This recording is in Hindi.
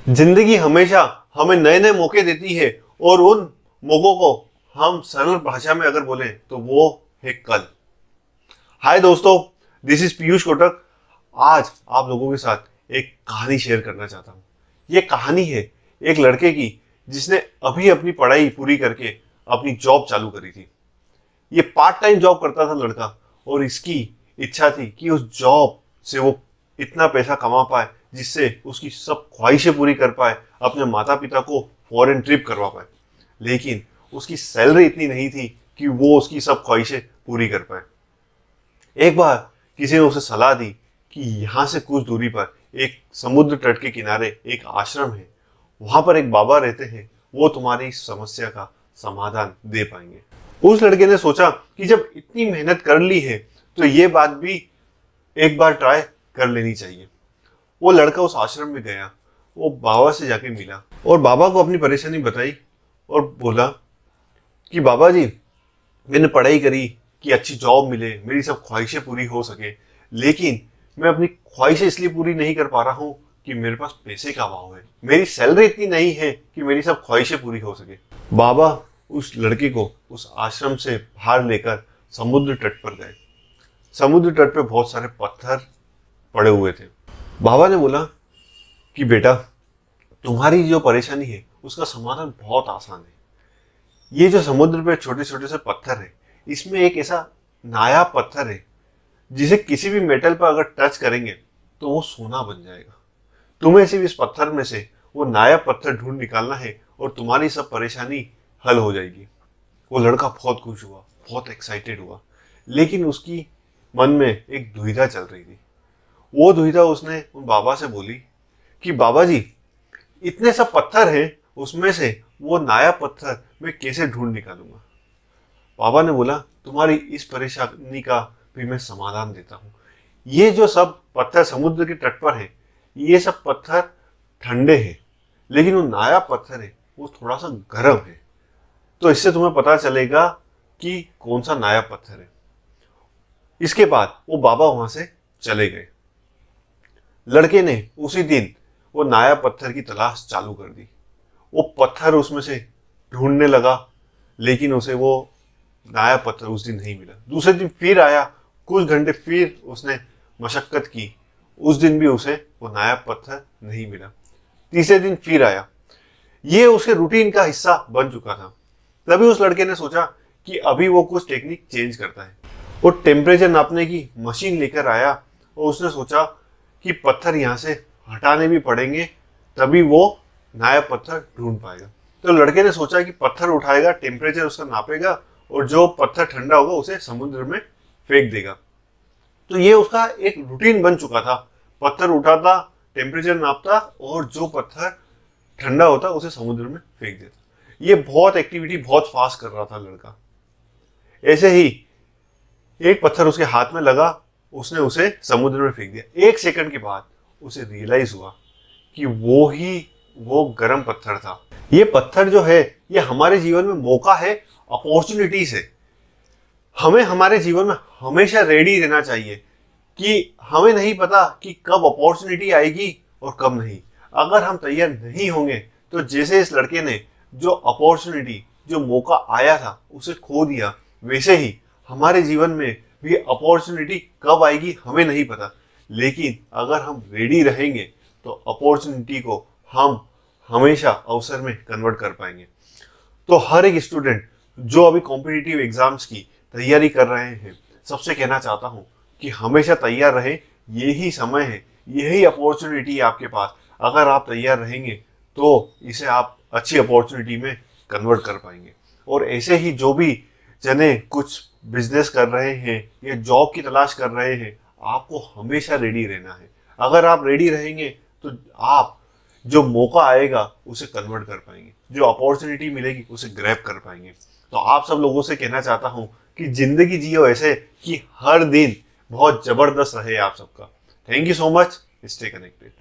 जिंदगी हमेशा हमें नए नए मौके देती है और उन मौकों को हम सरल भाषा में अगर बोलें तो वो है कल। हाय दोस्तों, दिस इज पीयूष कोटक। आज आप लोगों के साथ एक कहानी शेयर करना चाहता हूँ। ये कहानी है एक लड़के की जिसने अभी अपनी पढ़ाई पूरी करके अपनी जॉब चालू करी थी। ये पार्ट टाइम जॉब करता था लड़का, और इसकी इच्छा थी कि उस जॉब से वो इतना पैसा कमा पाए जिससे उसकी सब ख्वाहिशें पूरी कर पाए, अपने माता पिता को फॉरेन ट्रिप करवा पाए। लेकिन उसकी सैलरी इतनी नहीं थी कि वो उसकी सब ख्वाहिशें पूरी कर पाए। एक बार किसी ने उसे सलाह दी कि यहाँ से कुछ दूरी पर एक समुद्र तट के किनारे एक आश्रम है, वहां पर एक बाबा रहते हैं, वो तुम्हारी इस समस्या का समाधान दे पाएंगे। उस लड़के ने सोचा कि जब इतनी मेहनत कर ली है तो ये बात भी एक बार ट्राई कर लेनी चाहिए। वो लड़का उस आश्रम में गया, वो बाबा से जाके मिला और बाबा को अपनी परेशानी बताई और बोला कि बाबा जी, मैंने पढ़ाई करी कि अच्छी जॉब मिले, मेरी सब ख्वाहिशें पूरी हो सके, लेकिन मैं अपनी ख्वाहिशें इसलिए पूरी नहीं कर पा रहा हूँ कि मेरे पास पैसे का अभाव है, मेरी सैलरी इतनी नहीं है कि मेरी सब ख्वाहिशें पूरी हो सके। बाबा उस लड़के को उस आश्रम से बाहर लेकर समुद्र तट पर गए। समुद्र तट पे बहुत सारे पत्थर पड़े हुए थे। बाबा ने बोला कि बेटा, तुम्हारी जो परेशानी है उसका समाधान बहुत आसान है। ये जो समुद्र पे छोटे छोटे से पत्थर है, इसमें एक ऐसा नायाब पत्थर है जिसे किसी भी मेटल पर अगर टच करेंगे तो वो सोना बन जाएगा। तुम्हें सिर्फ इस पत्थर में से वो नायाब पत्थर ढूंढ निकालना है और तुम्हारी सब परेशानी हल हो जाएगी। वो लड़का बहुत खुश हुआ, बहुत एक्साइटेड हुआ, लेकिन उसकी मन में एक दुविधा चल रही थी। वो दुविधा उसने उन बाबा से बोली कि बाबा जी, इतने सब पत्थर हैं, उसमें से वो नायाब पत्थर मैं कैसे ढूंढ निकालूंगा। बाबा ने बोला, तुम्हारी इस परेशानी का भी मैं समाधान देता हूँ। ये जो सब पत्थर समुद्र के तट पर है, ये सब पत्थर ठंडे हैं, लेकिन वो नायाब पत्थर है वो थोड़ा सा गर्म है। तो इससे तुम्हें पता चलेगा कि कौन सा नायाब पत्थर है। इसके बाद वो बाबा वहां से चले गए। लड़के ने उसी दिन वो नायाब पत्थर की तलाश चालू कर दी। वो पत्थर उसमें से ढूंढने लगा, लेकिन उसे वो नायाब पत्थर उस दिन नहीं मिला। दूसरे दिन फिर आया, कुछ घंटे फिर उसने मशक्कत की, उस दिन भी उसे वो नायाब पत्थर नहीं मिला। तीसरे दिन फिर आया। ये उसके रूटीन का हिस्सा बन चुका था। तभी उस लड़के ने सोचा कि अभी वो कुछ टेक्निक चेंज करता है। वो टेम्परेचर नापने की मशीन लेकर आया और उसने सोचा कि पत्थर यहाँ से हटाने भी पड़ेंगे, तभी वो नायाब पत्थर ढूंढ पाएगा। तो लड़के ने सोचा कि पत्थर उठाएगा, टेम्परेचर उसका नापेगा और जो पत्थर ठंडा होगा उसे समुद्र में फेंक देगा। तो ये उसका एक रूटीन बन चुका था। पत्थर उठाता, टेम्परेचर नापता और जो पत्थर ठंडा होता उसे समुद्र में फेंक देता। ये बहुत एक्टिविटी बहुत फास्ट कर रहा था लड़का। ऐसे ही एक पत्थर उसके हाथ में लगा, उसने उसे समुद्र में फेंक दिया। एक सेकंड के बाद उसे रियलाइज हुआ कि वो गर्म पत्थर था। ये पत्थर जो है, ये हमारे जीवन में मौका है, अपॉर्चुनिटीज है। हमें हमारे जीवन में हमेशा रेडी रहना चाहिए कि हमें नहीं पता कि कब अपॉर्चुनिटी आएगी और कब नहीं। अगर हम तैयार नहीं होंगे तो जैसे इस लड़के ने जो अपॉर्चुनिटी, जो मौका आया था उसे खो दिया, वैसे ही हमारे जीवन में भी अपॉर्चुनिटी कब आएगी हमें नहीं पता। लेकिन अगर हम रेडी रहेंगे तो अपॉर्चुनिटी को हम हमेशा अवसर में कन्वर्ट कर पाएंगे। तो हर एक स्टूडेंट जो अभी कॉम्पिटिटिव एग्जाम्स की तैयारी कर रहे हैं, सबसे कहना चाहता हूँ कि हमेशा तैयार रहे। यही समय है, यही अपॉर्चुनिटी है आपके पास। अगर आप तैयार रहेंगे तो इसे आप अच्छी अपॉर्चुनिटी में कन्वर्ट कर पाएंगे। और ऐसे ही जो भी जने कुछ बिजनेस कर रहे हैं या जॉब की तलाश कर रहे हैं, आपको हमेशा रेडी रहना है। अगर आप रेडी रहेंगे तो आप जो मौका आएगा उसे कन्वर्ट कर पाएंगे, जो अपॉर्चुनिटी मिलेगी उसे ग्रैब कर पाएंगे। तो आप सब लोगों से कहना चाहता हूं कि जिंदगी जियो ऐसे कि हर दिन बहुत जबरदस्त रहे आप सबका। Thank you so much. Stay connected.